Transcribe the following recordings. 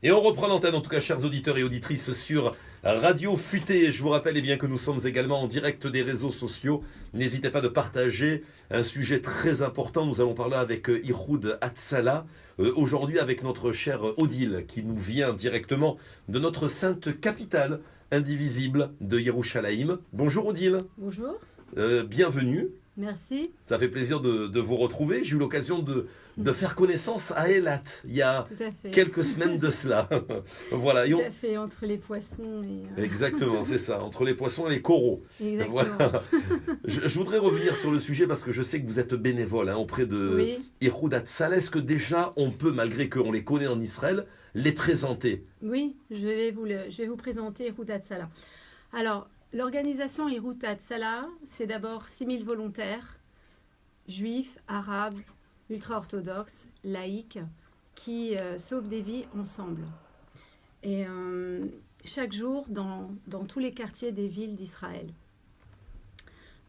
Et on reprend l'antenne, en tout cas, chers auditeurs et auditrices, sur Radio Futé. Je vous rappelle bien que nous sommes également en direct des réseaux sociaux. N'hésitez pas de partager un sujet très important. Nous allons parler avec Ihoud Hatzalah. Aujourd'hui avec notre cher Odile, qui nous vient directement de notre sainte capitale indivisible de Yerushalayim. Bonjour Odile. Bonjour. Bienvenue. Merci. Ça fait plaisir de vous retrouver. J'ai eu l'occasion de faire connaissance à Eilat il y a quelques semaines de cela. Voilà. Tout à fait, entre les poissons et... Exactement, c'est ça, entre les poissons et les coraux. Exactement. Voilà. Je voudrais revenir sur le sujet parce que je sais que vous êtes bénévole auprès de Ihoud Hatzalah. Est-ce que déjà on peut, malgré qu'on les connaît en Israël, les présenter? Oui, je vais vous présenter Ihoud Hatzalah. Alors, l'organisation Ihoud Hatzalah, c'est d'abord 6000 volontaires, juifs, arabes, ultra-orthodoxes, laïcs, qui sauvent des vies ensemble. Et chaque jour, dans tous les quartiers des villes d'Israël.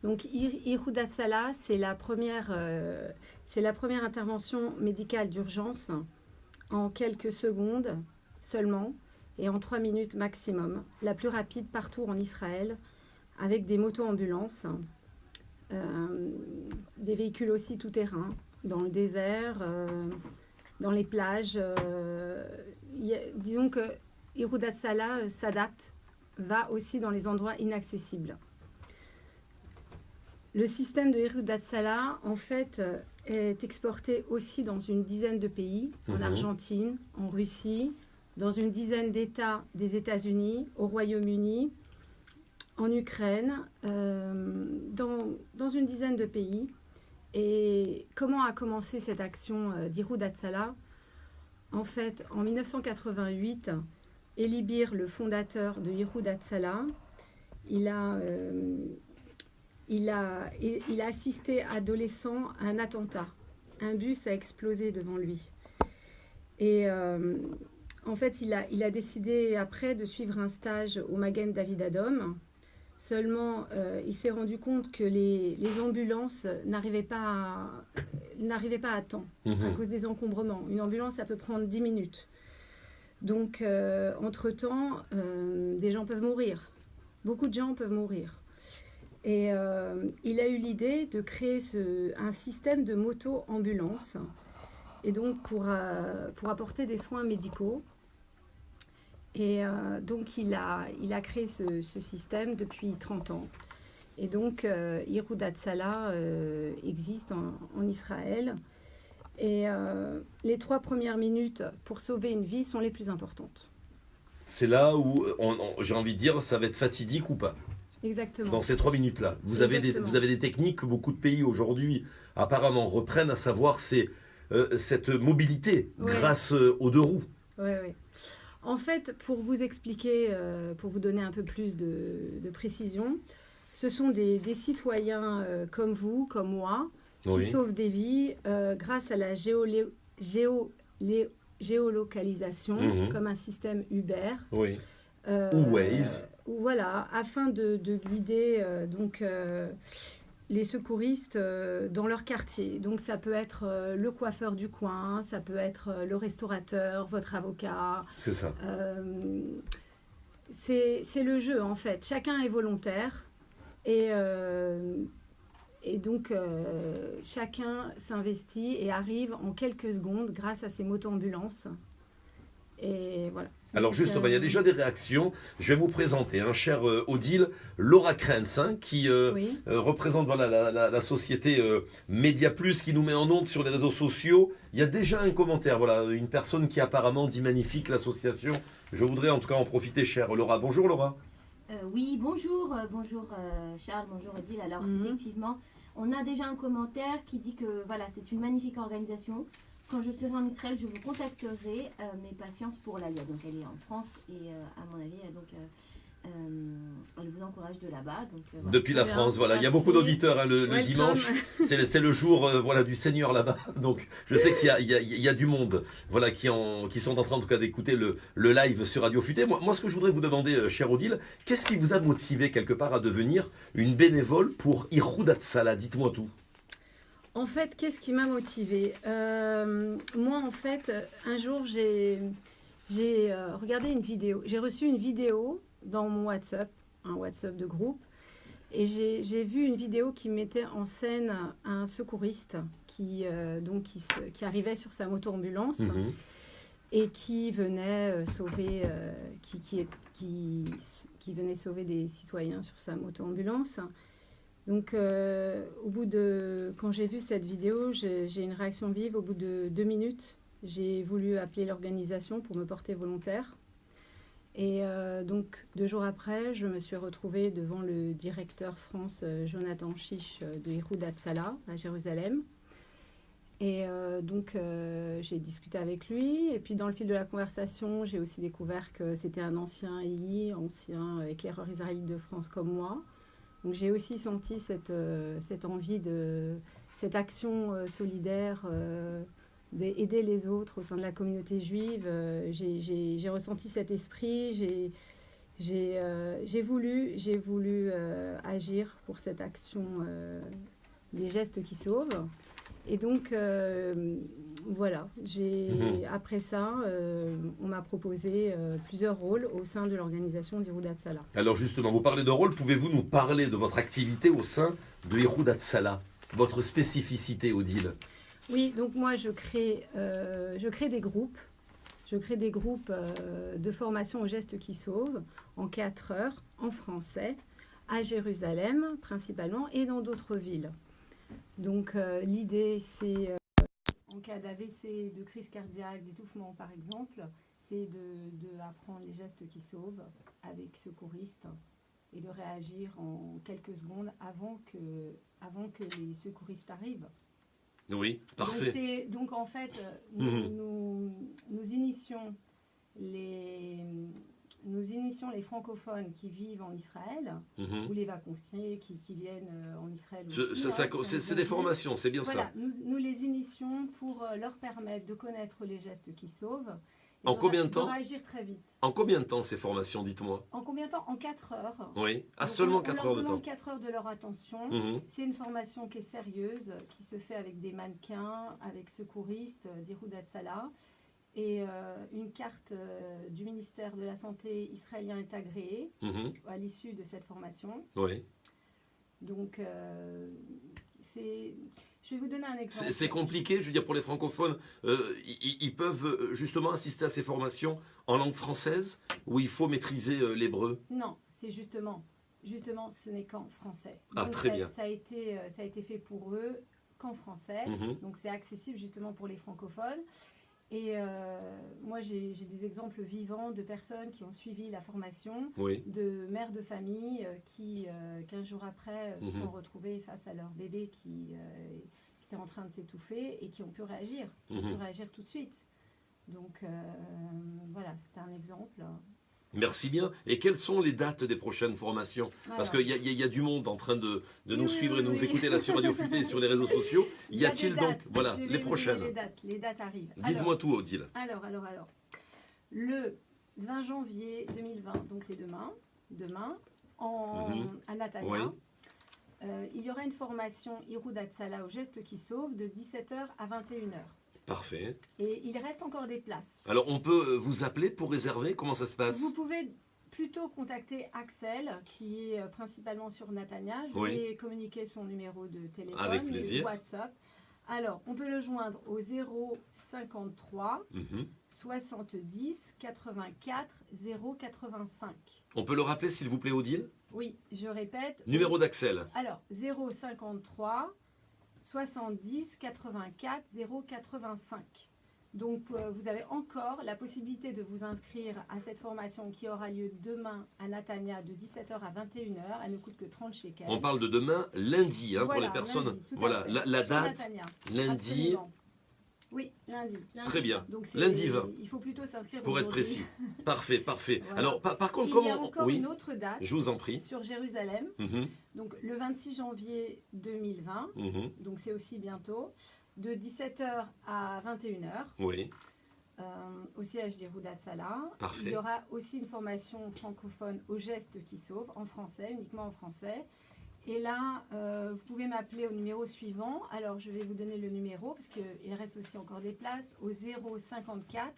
Donc, Ihoud Hatzalah, c'est la première intervention médicale d'urgence en quelques secondes seulement, et en 3 minutes maximum, la plus rapide partout en Israël, avec des motos-ambulances, des véhicules aussi tout-terrain, dans le désert, dans les plages. Disons que Ihoud Hatzalah s'adapte, va aussi dans les endroits inaccessibles. Le système de Ihoud Hatzalah, en fait, est exporté aussi dans une dizaine de pays, en Argentine, en Russie, dans une dizaine d'États des États-Unis, au Royaume-Uni, en Ukraine, dans une dizaine de pays. Et comment a commencé cette action d'Ihoud Hatzalah? En fait, en 1988, Eli Bir, le fondateur de Ihoud Hatzalah, il a assisté adolescent à un attentat. Un bus a explosé devant lui. Et en fait, il a décidé après de suivre un stage au Magen David Adom. Seulement, il s'est rendu compte que les ambulances n'arrivaient pas à temps à cause des encombrements. Une ambulance, ça peut prendre 10 minutes. Donc, entre-temps, des gens peuvent mourir. Beaucoup de gens peuvent mourir. Et il a eu l'idée de créer un système de moto-ambulance, et donc pour apporter des soins médicaux. Et donc il a créé ce système depuis 30 ans. Et donc Ihoud Hatzalah existe en Israël. Et les 3 premières minutes pour sauver une vie sont les plus importantes. C'est là où, j'ai envie de dire, ça va être fatidique ou pas? Exactement. Dans ces 3 minutes-là. Vous avez des techniques que beaucoup de pays aujourd'hui apparemment reprennent, à savoir cette mobilité grâce aux 2 roues. Oui. En fait, pour vous expliquer, pour vous donner un peu plus de précision, ce sont des citoyens comme vous, comme moi, qui sauvent des vies grâce à la géolocalisation, comme un système Uber. Oui. Ou Waze. Voilà, afin de guider les secouristes dans leur quartier. Donc ça peut être le coiffeur du coin, ça peut être le restaurateur, votre avocat. C'est ça. C'est le jeu en fait. Chacun est volontaire et donc chacun s'investit et arrive en quelques secondes grâce à ces moto-ambulances. Et voilà. Alors justement, il y a déjà des réactions. Je vais vous présenter, cher Odile, Laura Krentz, qui représente la société Média Plus, qui nous met en onde sur les réseaux sociaux. Il y a déjà un commentaire, une personne qui apparemment dit magnifique l'association. Je voudrais en tout cas en profiter, chère Laura. Bonjour Laura. Oui, bonjour Charles, bonjour Odile. Alors effectivement, on a déjà un commentaire qui dit que c'est une magnifique organisation. Quand je serai en Israël, je vous contacterai, mes patience pour l'Alia. Donc elle est en France et à mon avis, elle vous encourage de là-bas. Depuis la France, il y a beaucoup d'auditeurs le dimanche. C'est le jour du Seigneur là-bas. Donc je sais qu'il y a du monde qui sont en train en tout cas d'écouter le live sur Radio Futé. Moi, ce que je voudrais vous demander, cher Odile, qu'est-ce qui vous a motivé quelque part à devenir une bénévole pour Ihoud Hatzalah? Dites-moi tout. En fait, qu'est-ce qui m'a motivée? Moi, en fait, un jour, j'ai J'ai regardé une vidéo. J'ai reçu une vidéo dans mon WhatsApp, un WhatsApp de groupe. Et j'ai vu une vidéo qui mettait en scène un secouriste qui arrivait sur sa moto-ambulance et qui venait qui venait sauver des citoyens sur sa moto-ambulance. Donc, quand j'ai vu cette vidéo, j'ai une réaction vive. Au bout de 2 minutes, j'ai voulu appeler l'organisation pour me porter volontaire. Et donc, 2 jours après, je me suis retrouvée devant le directeur France, Jonathan Chiche, de Ihoud Hatzalah, à Jérusalem. Et j'ai discuté avec lui. Et puis, dans le fil de la conversation, j'ai aussi découvert que c'était un ancien EI, ancien éclaireur israélite de France comme moi. Donc, j'ai aussi senti cette envie cette action solidaire d'aider les autres au sein de la communauté juive. J'ai ressenti cet esprit, j'ai voulu agir pour cette action des gestes qui sauvent. Et donc, voilà, après ça, on m'a proposé plusieurs rôles au sein de l'organisation d'Ihoud Hatzalah. Alors justement, vous parlez de rôle, pouvez-vous nous parler de votre activité au sein de Ihoud Hatzalah, votre spécificité, Odile? Oui, donc moi je crée des groupes. Je crée des groupes de formation aux gestes qui sauvent en 4 heures en français à Jérusalem principalement et dans d'autres villes. Donc l'idée c'est en cas d'AVC, de crise cardiaque, d'étouffement par exemple, c'est d'apprendre les gestes qui sauvent avec secouristes et de réagir en quelques secondes avant que les secouristes arrivent. Oui, parfait. Donc en fait, nous initions les les francophones qui vivent en Israël ou les vacanciers qui viennent en Israël. C'est des formations, c'est bien voilà, ça. Nous les initions pour leur permettre de connaître les gestes qui sauvent. En combien de temps? De réagir très vite. En combien de temps ces formations, dites-moi? En combien de temps? En 4 heures. Oui, seulement 4 heures de temps. 4 heures de leur attention. C'est une formation qui est sérieuse, qui se fait avec des mannequins, avec secouristes d'Ihoud Hatzalah. Et une carte du ministère de la Santé israélien est agréée à l'issue de cette formation. Oui. Donc, je vais vous donner un exemple. C'est compliqué, je veux dire, pour les francophones, ils peuvent justement assister à ces formations en langue française où il faut maîtriser l'hébreu? Non, c'est justement, ce n'est qu'en français. Ah, donc, très bien. Ça a été fait pour eux qu'en français. Donc, c'est accessible justement pour les francophones. Et moi, j'ai des exemples vivants de personnes qui ont suivi la formation, de mères de famille qui, 15 jours après, se sont retrouvées face à leur bébé qui était en train de s'étouffer et qui ont pu réagir, tout de suite. Donc, voilà, c'était un exemple. Merci bien. Et quelles sont les dates des prochaines formations? Parce qu'il y a du monde en train de nous suivre et de nous écouter là sur Radio Futé et sur les réseaux sociaux. Y a-t-il donc, voilà, les prochaines? Les dates arrivent. Dites-moi tout, Odile. Alors. Le 20 janvier 2020, donc c'est demain, à Natania, il y aura une formation Ihoud Hatzalah aux gestes qui sauvent de 17h à 21h. Parfait. Et il reste encore des places. Alors, on peut vous appeler pour réserver? Comment ça se passe? Vous pouvez plutôt contacter Axel, qui est principalement sur Natania. Je vais communiquer son numéro de téléphone. Avec plaisir. WhatsApp. Alors, on peut le joindre au 053 70 84 085. On peut le rappeler, s'il vous plaît, Odile? Oui, je répète. Numéro d'Axel. Alors, 053 70 84 085. Donc, vous avez encore la possibilité de vous inscrire à cette formation qui aura lieu demain à Natania de 17h à 21h. Elle ne coûte que 30 shekels. On parle de demain, lundi, voilà, pour les personnes. Lundi, voilà, la date, Natania, lundi. absolument. Oui, lundi. Très bien. Donc lundi 20. Il faut plutôt s'inscrire pour être précis. Parfait. Voilà. Alors, par contre, il y a encore une autre date. Je vous en prie. Sur Jérusalem. Donc, le 26 janvier 2020. Donc, c'est aussi bientôt. De 17h à 21h. Oui. Au siège d'Ihoud Hatzalah. Parfait. Il y aura aussi une formation francophone aux gestes qui sauvent, en français, uniquement en français. Et là, vous pouvez m'appeler au numéro suivant. Alors, je vais vous donner le numéro, parce qu'il reste aussi encore des places, au 054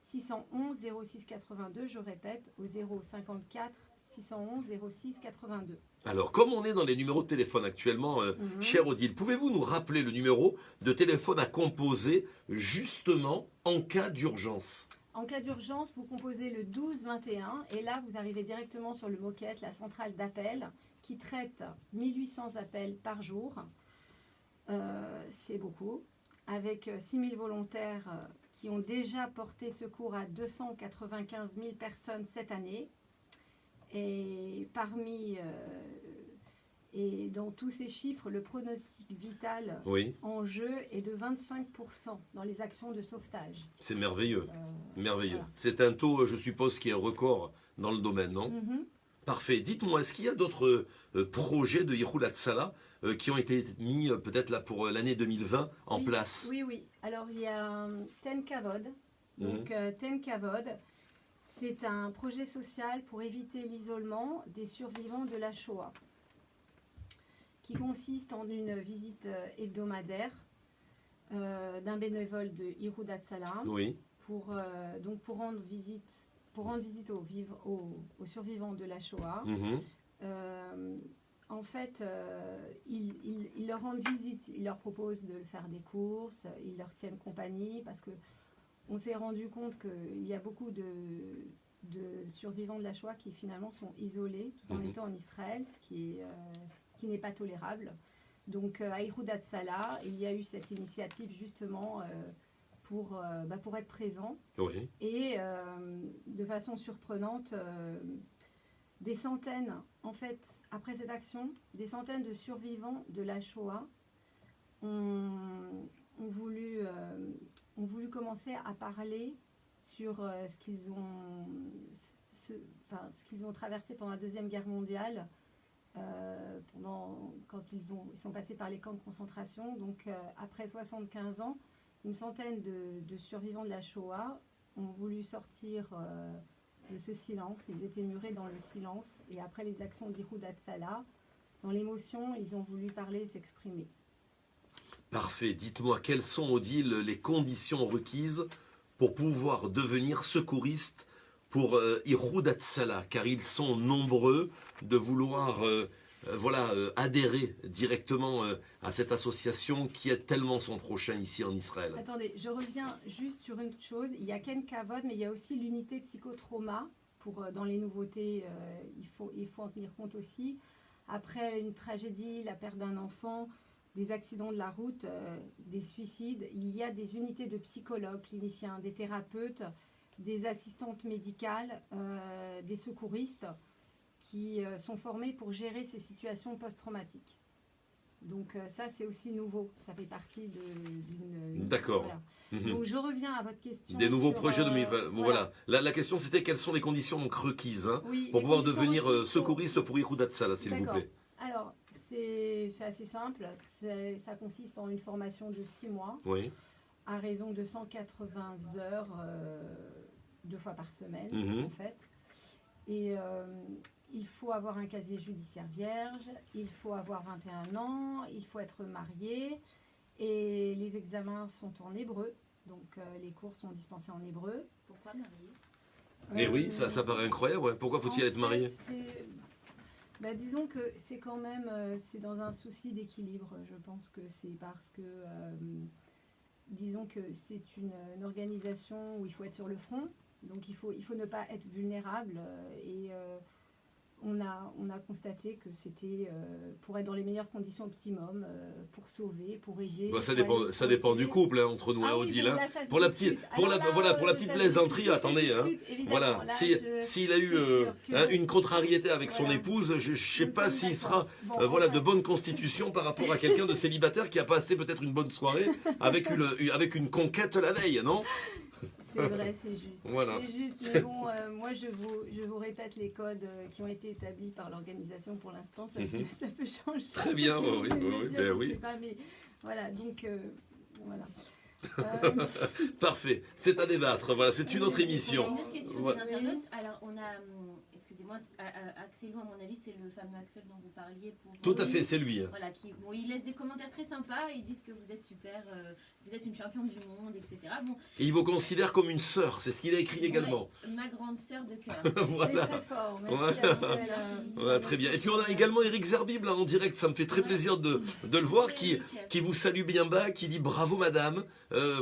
611 06 82. Je répète, au 054 611 06 82. Alors, comme on est dans les numéros de téléphone actuellement, cher Odile, pouvez-vous nous rappeler le numéro de téléphone à composer justement en cas d'urgence? En cas d'urgence, vous composez le 12 21 et là, vous arrivez directement sur le Moquette, la centrale d'appel, qui traite 1800 appels par jour. C'est beaucoup. Avec 6000 volontaires qui ont déjà porté secours à 295 000 personnes cette année. Et et dans tous ces chiffres, le pronostic vital en jeu est de 25% dans les actions de sauvetage. C'est merveilleux, merveilleux. Voilà. C'est un taux, je suppose, qui est record dans le domaine, non? Parfait. Dites-moi, est-ce qu'il y a d'autres projets de Ihoud Hatzalah qui ont été mis peut-être là pour l'année 2020 en place? Oui. Alors, il y a Ten Kavod. Donc, Ten Kavod, c'est un projet social pour éviter l'isolement des survivants de la Shoah, qui consiste en une visite hebdomadaire d'un bénévole de Ihoud Hatzalah pour rendre visite aux survivants de la Shoah. En fait, ils leur rendent visite, ils leur proposent de faire des courses, ils leur tiennent compagnie parce que on s'est rendu compte qu'il y a beaucoup de survivants de la Shoah qui finalement sont isolés tout en étant en Israël, ce qui n'est pas tolérable. Donc à Ihoud Hatzalah, il y a eu cette initiative justement pour être présent. Et de façon surprenante, des centaines, en fait, après cette action, des centaines de survivants de la Shoah ont voulu commencer à parler sur ce qu'ils ont traversé pendant la Deuxième Guerre mondiale, quand ils sont passés par les camps de concentration. Donc après 75 ans, une centaine de survivants de la Shoah ont voulu sortir de ce silence. Ils étaient murés dans le silence. Et après les actions d'Ihoud Hatzalah, dans l'émotion, ils ont voulu parler et s'exprimer. Parfait. Dites-moi, quelles sont, Odile, les conditions requises pour pouvoir devenir secouriste pour Ihoud Hatzalah? Car ils sont nombreux de vouloir adhérer directement à cette association qui aide tellement son prochain ici en Israël. Attendez, je reviens juste sur une chose. Il y a Ken Kavod, mais il y a aussi l'unité psychotrauma. Dans les nouveautés, il faut en tenir compte aussi. Après une tragédie, la perte d'un enfant, des accidents de la route, des suicides, il y a des unités de psychologues cliniciens, des thérapeutes, des assistantes médicales, des secouristes qui sont formés pour gérer ces situations post-traumatiques. Donc ça, c'est aussi nouveau. Ça fait partie d'une... D'accord. Voilà. Donc je reviens à votre question. Des nouveaux projets de... Voilà. La question, c'était quelles sont les conditions donc, requises pour pouvoir devenir secouriste pour Ihoud Hatzalah, s'il vous plaît. Alors, c'est assez simple. Ça consiste en une formation de 6 mois à raison de 180 heures 2 fois par semaine, en fait. Et il faut avoir un casier judiciaire vierge, il faut avoir 21 ans, il faut être marié et les examens sont en hébreu. Donc les cours sont dispensés en hébreu. Pourquoi marié? Et oui, ça paraît incroyable. Pourquoi faut-il être marié? Disons que c'est quand même c'est dans un souci d'équilibre. Je pense que c'est parce que disons que c'est une organisation où il faut être sur le front. Donc il faut ne pas être vulnérable et on a constaté que c'était pour être dans les meilleures conditions optimum, pour sauver, pour aider. Ça dépend du couple entre nous, Odile. Pour la petite plaisanterie, attendez. Voilà, s'il a eu une contrariété avec son épouse, je ne sais pas s'il sera de bonne constitution par rapport à quelqu'un de célibataire qui a passé peut-être une bonne soirée avec une conquête la veille, non? C'est vrai, c'est juste. Voilà. C'est juste, mais bon, moi je vous répète les codes qui ont été établis par l'organisation pour l'instant, ça peut changer. Très bien, oui. Pas, mais voilà, donc voilà. Parfait, c'est à débattre, voilà, c'est une autre émission. On a une autre question des internautes. Alors, on a, excusez-moi. moi, Axelou, à mon avis, c'est le fameux Axel dont vous parliez. Tout à fait, c'est lui. Voilà, bon, il laisse des commentaires très sympas, ils disent que vous êtes super, vous êtes une championne du monde, etc. Bon, Et il vous considère comme une sœur, c'est ce qu'il a écrit également. Ouais, ma grande sœur de cœur. Voilà. C'est très fort. Ouais, très bien. Et puis on a également Eric Zerbib là en direct, ça me fait très plaisir de le voir, qui vous salue bien bas, qui dit bravo madame,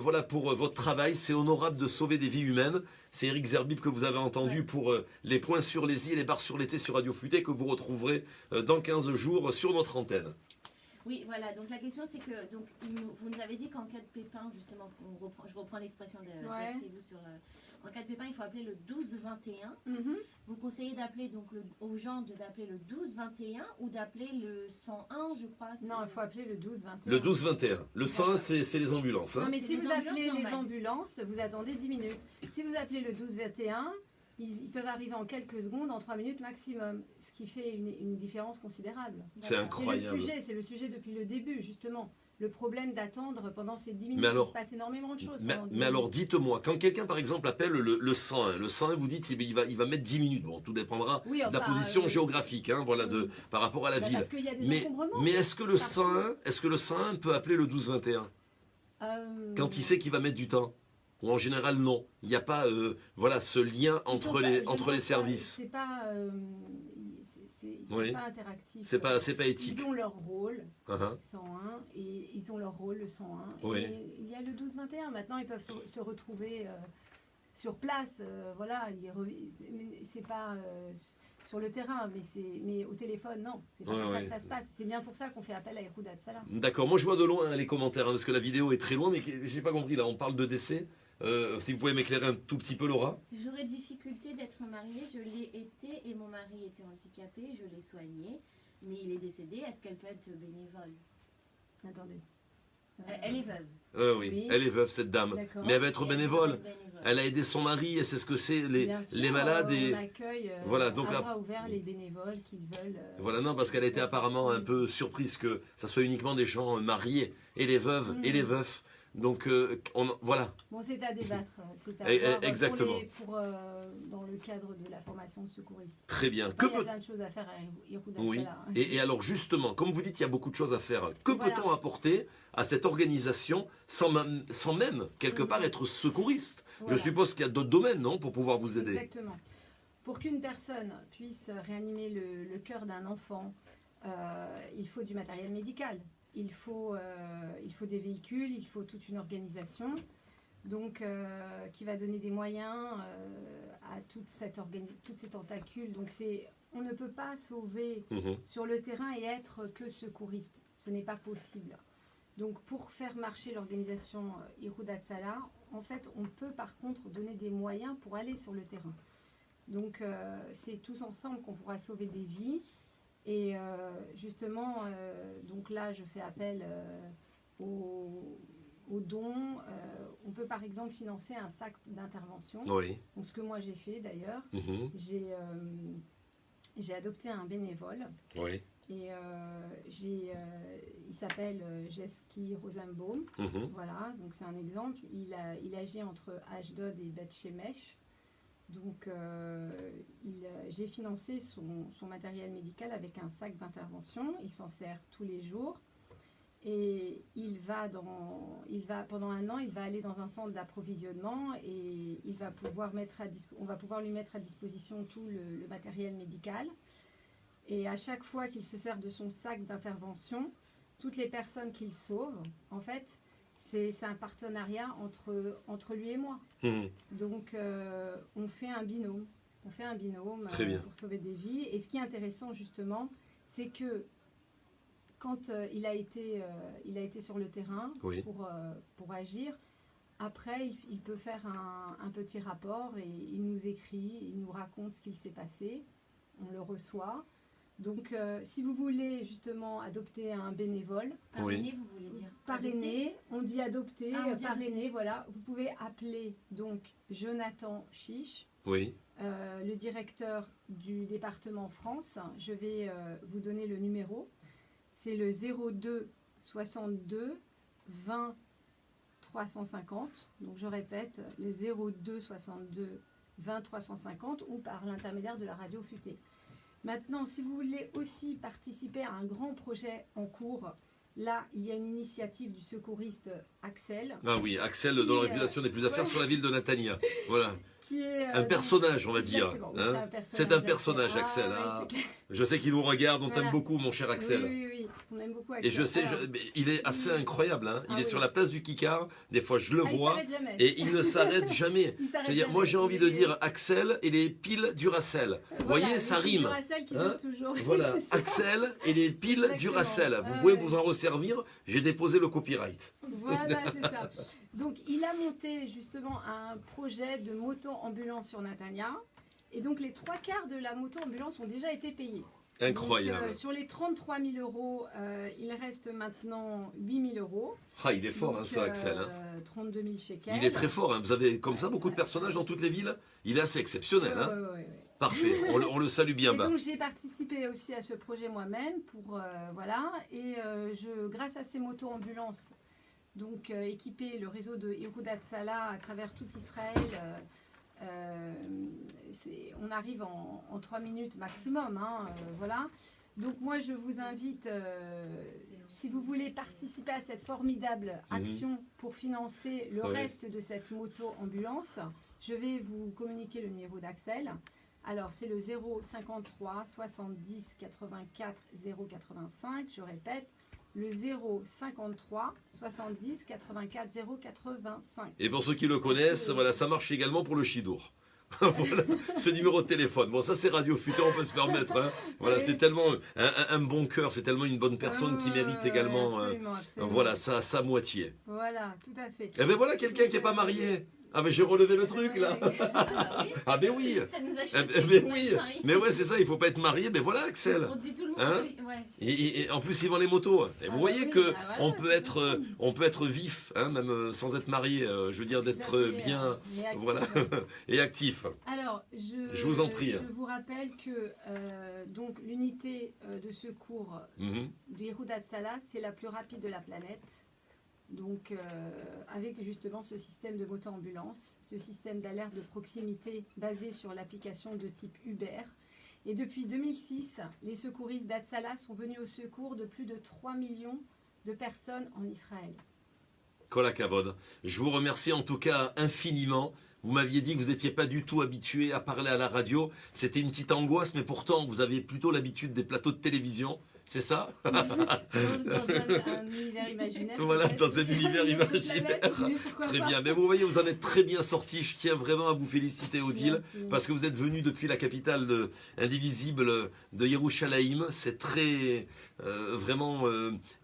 voilà pour votre travail, c'est honorable de sauver des vies humaines. C'est Eric Zerbib que vous avez entendu pour les points sur les i et les barres sur les t sur Radio Futé, que vous retrouverez dans 15 jours sur notre antenne. Oui, voilà. Donc la question, c'est que donc, vous nous avez dit qu'en cas de pépin, justement, je reprends l'expression d'Axelou sur... en cas de pépin, il faut appeler le 12-21. Vous conseillez d'appeler donc aux gens d'appeler le 12-21 ou d'appeler le 101, je crois. Non, il faut appeler le 12-21. Le 12-21. Le 101, c'est les ambulances. Hein. Non, mais si vous appelez les ambulances, vous attendez 10 minutes. Si vous appelez le 12-21, ils peuvent arriver en quelques secondes, en 3 minutes maximum, ce qui fait une différence considérable. C'est incroyable. C'est le sujet depuis le début, justement. Le problème d'attendre pendant ces 10 minutes, il se passe énormément de choses. Mais alors, dites-moi, quand quelqu'un, par exemple, appelle le 101, le 101, vous dites il va mettre 10 minutes. Bon, tout dépendra de la position géographique, hein, voilà, par rapport à la ville. Parce qu'il y a des encombrements. Mais est-ce que le 101 peut appeler le 12-21 quand il sait qu'il va mettre du temps? Ou en général, non. Il n'y a pas voilà, ce lien entre les services. C'est pas, pas interactif. C'est pas éthique. Ils ont leur rôle, 101, et ils ont leur rôle, le 101. Oui. Et il y a le 12-21. Maintenant, ils peuvent se retrouver sur place. Voilà, c'est pas sur le terrain, mais au téléphone, non. C'est pas comme ça que ça se passe. C'est bien pour ça qu'on fait appel à Yehuda Salah. D'accord. Moi, je vois de loin les commentaires, parce que la vidéo est très loin, mais j'ai pas compris. Là, on parle de décès. Si vous pouvez m'éclairer un tout petit peu, Laura. J'aurais difficulté d'être mariée, je l'ai été et mon mari était handicapé, je l'ai soigné, mais il est décédé. Est-ce qu'elle peut être bénévole? Attendez. Elle est veuve. Oui, elle est veuve, cette dame. Mais elle va être bénévole. Elle a aidé son mari, elle sait ce que c'est, les malades. On accueille voilà, donc, à bras ouverts les bénévoles qui veulent. Voilà, non, parce qu'elle était apparemment un peu surprise que ça soit uniquement des gens mariés, et les veuves et les veufs. Donc, voilà. Bon, c'est à débattre. C'est à voir exactement. Dans le cadre de la formation de secouriste. Très bien. Il y a plein de choses à faire à Yehuda Oui. Salah. Et alors, justement, comme vous dites, il y a beaucoup de choses à faire. Que peut-on apporter à cette organisation sans même, quelque part, être secouriste? Je suppose qu'il y a d'autres domaines, non, pour pouvoir vous aider. Exactement. Pour qu'une personne puisse réanimer le cœur d'un enfant, il faut du matériel médical. Il faut des véhicules, il faut toute une organisation, donc qui va donner des moyens à toutes ces tentacules. Donc on ne peut pas sauver sur le terrain et être que secouriste. Ce n'est pas possible. Donc pour faire marcher l'organisation Yehuda Salah, en fait, on peut par contre donner des moyens pour aller sur le terrain. Donc c'est tous ensemble qu'on pourra sauver des vies. Et justement, donc là, je fais appel aux dons. On peut par exemple financer un sac d'intervention. Oui. Donc ce que moi j'ai fait d'ailleurs, j'ai adopté un bénévole. Oui. Et il s'appelle Jeski Rosenbaum. Voilà, donc c'est un exemple. Il agit entre Ashdod et Beth Shemesh. Donc, j'ai financé son matériel médical avec un sac d'intervention. Il s'en sert tous les jours. Et pendant un an, il va aller dans un centre d'approvisionnement et on va pouvoir lui mettre à disposition tout le matériel médical. Et à chaque fois qu'il se sert de son sac d'intervention, toutes les personnes qu'il sauve, en fait, c'est un partenariat entre lui et moi. Donc, on fait un binôme. Très bien. Pour sauver des vies. Et ce qui est intéressant, justement, c'est que quand il a été sur le terrain pour agir, après, il peut faire un petit rapport et il nous écrit, il nous raconte ce qu'il s'est passé. On le reçoit. Donc, si vous voulez justement adopter un bénévole, parrainer, vous voulez dire parrainer, on dit adopter, parrainer, voilà. Vous pouvez appeler donc Jonathan Chiche, le directeur du département France. Je vais vous donner le numéro. C'est le 02 62 20 350. Donc, je répète, le 02 62 20 350 ou par l'intermédiaire de la radio futée. Maintenant, si vous voulez aussi participer à un grand projet en cours, là, il y a une initiative du secouriste Axel. Ah oui, Axel, dans la réputation des plus affaires sur la ville de Natania. Voilà. Qui est, un personnage, on va dire. Hein, c'est un personnage, Axel. Je sais qu'il nous regarde, on t'aime beaucoup, mon cher Axel. Oui, on aime beaucoup Axel. Et je sais, il est assez incroyable. Hein. Il est sur la place du Kikar, des fois je le vois, et il ne s'arrête jamais. C'est-à-dire, moi j'ai envie de dire Axel et les piles Duracell. Vous voyez, ça rime. Hein, voilà, Axel et les piles Duracell. Vous pouvez vous en resservir, j'ai déposé le copyright. Voilà, c'est ça. Donc, il a monté justement un projet de moto-ambulance sur Natania. Et donc, les 3/4 de la moto-ambulance ont déjà été payés. Incroyable. Donc, sur les 33 000 euros, il reste maintenant 8 000 euros. Ah, il est fort, donc, ce Axel. 32 000 shekels. Il est très fort. Hein. Vous avez comme ça beaucoup de personnages dans toutes les villes. Il est assez exceptionnel. Ouais. Parfait, on le salue bien bas. Donc j'ai participé aussi à ce projet moi-même pour voilà, et grâce à ces motos ambulances, donc équiper le réseau de Yehudat Salah à travers tout Israël, on arrive en 3 minutes maximum, hein, voilà. Donc moi je vous invite, si vous voulez participer à cette formidable action pour financer le reste de cette moto ambulance, je vais vous communiquer le numéro d'Axel. Alors, c'est le 053 70 84 085. Je répète, le 053 70 84 085. Et pour ceux qui le connaissent, voilà, ça marche également pour le Chidour. Voilà, ce numéro de téléphone. Bon, ça c'est Radio Futur, on peut se permettre. Hein. Voilà, c'est tellement un bon cœur, c'est tellement une bonne personne qui mérite également absolument. Voilà, sa moitié. Voilà, tout à fait. Et bien voilà quelqu'un qui n'est pas marié. Ah mais j'ai relevé le truc là. Ah ben oui. Ça nous a oui. Mais ouais c'est ça, il faut pas être marié. Mais voilà Axel. On dit tout le monde. Hein et en plus ils vendent les motos. Et vous voyez que on peut être vif, hein, même sans être marié. Je veux dire d'être bien, voilà, et actif. Alors je vous en prie. Je vous rappelle que donc l'unité de secours de Yehudat Salah, c'est la plus rapide de la planète. Donc, avec justement ce système de moto-ambulance, ce système d'alerte de proximité basé sur l'application de type Uber. Et depuis 2006, les secouristes d'Atsala sont venus au secours de plus de 3 millions de personnes en Israël. Kol hakavod. Je vous remercie en tout cas infiniment. Vous m'aviez dit que vous n'étiez pas du tout habitué à parler à la radio. C'était une petite angoisse, mais pourtant, vous avez plutôt l'habitude des plateaux de télévision. C'est ça? Dans un univers imaginaire. Voilà, dans un univers imaginaire. Très bien. Mais vous voyez, vous en êtes très bien sorti. Je tiens vraiment à vous féliciter, Odile, parce que vous êtes venu depuis la capitale indivisible de Yerushalayim. C'est très... vraiment,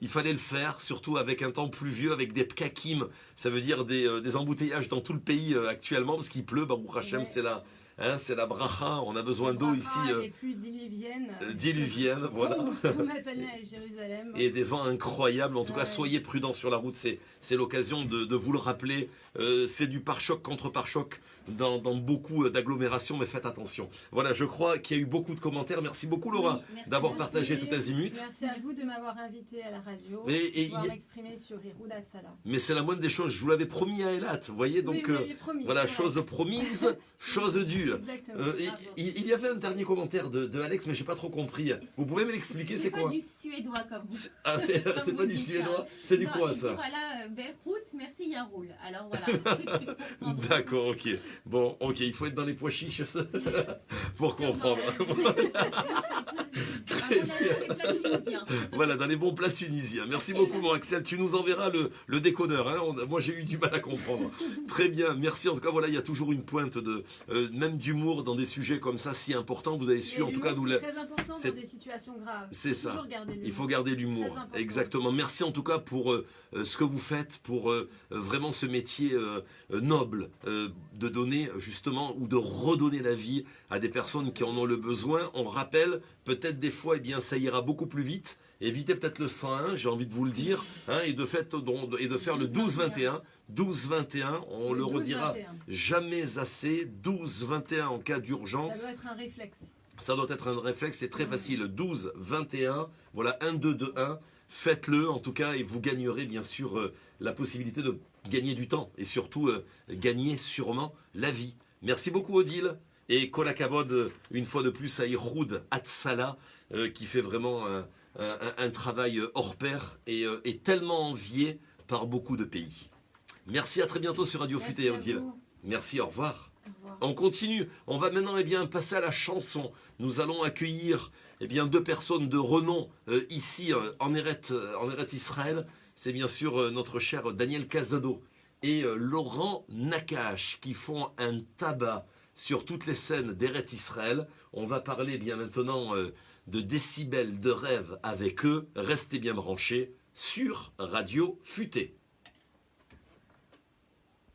il fallait le faire, surtout avec un temps pluvieux, avec des pkakim. Ça veut dire des embouteillages dans tout le pays actuellement, parce qu'il pleut. Baruch Hashem, c'est là. Hein, c'est la bracha, on a besoin d'eau ici. Les pluies diluviennes. Diluviennes, voilà. Et Jérusalem. Et des vents incroyables. En tout cas, soyez prudents sur la route. C'est l'occasion de vous le rappeler. C'est du pare-choc contre pare-choc dans beaucoup d'agglomérations, mais faites attention. Voilà, je crois qu'il y a eu beaucoup de commentaires. Merci beaucoup, Laura, d'avoir partagé tout azimut. Merci à vous de m'avoir invité à la radio et de pouvoir m'exprimer sur Yehudat Salah. Mais c'est la moindre des choses. Je vous l'avais promis à Eilat. Vous voyez, donc promis, voilà, chose promise, chose due. Il y avait un dernier commentaire de Alex, mais j'ai pas trop compris. Vous pouvez me l'expliquer, c'est quoi? C'est pas du suédois comme vous. Ah, c'est pas du suédois. C'est du quoi ça? Voilà, Berhout, merci Yaroul. Alors voilà. D'accord, ok. Bon, ok, il faut être dans les pois chiches pour comprendre. Très bien. Voilà, dans les bons plats tunisiens. Merci beaucoup, mon Axel. Tu nous enverras le décodeur. Hein. Moi, j'ai eu du mal à comprendre. Très bien, merci. En tout cas, voilà, il y a toujours une pointe même d'humour dans des sujets comme ça, si importants. Vous avez su, en tout cas, nous. C'est très important dans des situations graves. C'est ça. Il faut garder l'humour. Exactement. Merci en tout cas pour ce que vous faites, pour vraiment ce métier noble de donner justement ou de redonner la vie à des personnes qui en ont le besoin. On rappelle peut-être des fois, eh bien, ça ira beaucoup plus vite. Évitez peut-être le 101, j'ai envie de vous le dire, hein, et de faire le 12-21. 12-21, on le redira jamais assez. 12-21 en cas d'urgence. Ça doit être un réflexe. Ça doit être un réflexe, c'est très facile. 12-21, voilà, 1-2-2-1. Faites-le en tout cas et vous gagnerez bien sûr la possibilité de gagner du temps et surtout gagner sûrement la vie. Merci beaucoup Odile. Et Kolakavod, une fois de plus, à Iroud Atsala, qui fait vraiment un travail hors pair et tellement envié par beaucoup de pays. Merci, à très bientôt sur Radio Futé, Odile. Merci, au revoir. Au revoir. On continue. On va maintenant passer à la chanson. Nous allons accueillir deux personnes de renom ici en Eret Israël. C'est bien sûr notre cher Daniel Casado et Laurent Nakache qui font un tabac sur toutes les scènes d'Eret Israël. On va parler bien maintenant de décibels de rêve avec eux. Restez bien branchés sur Radio Futé.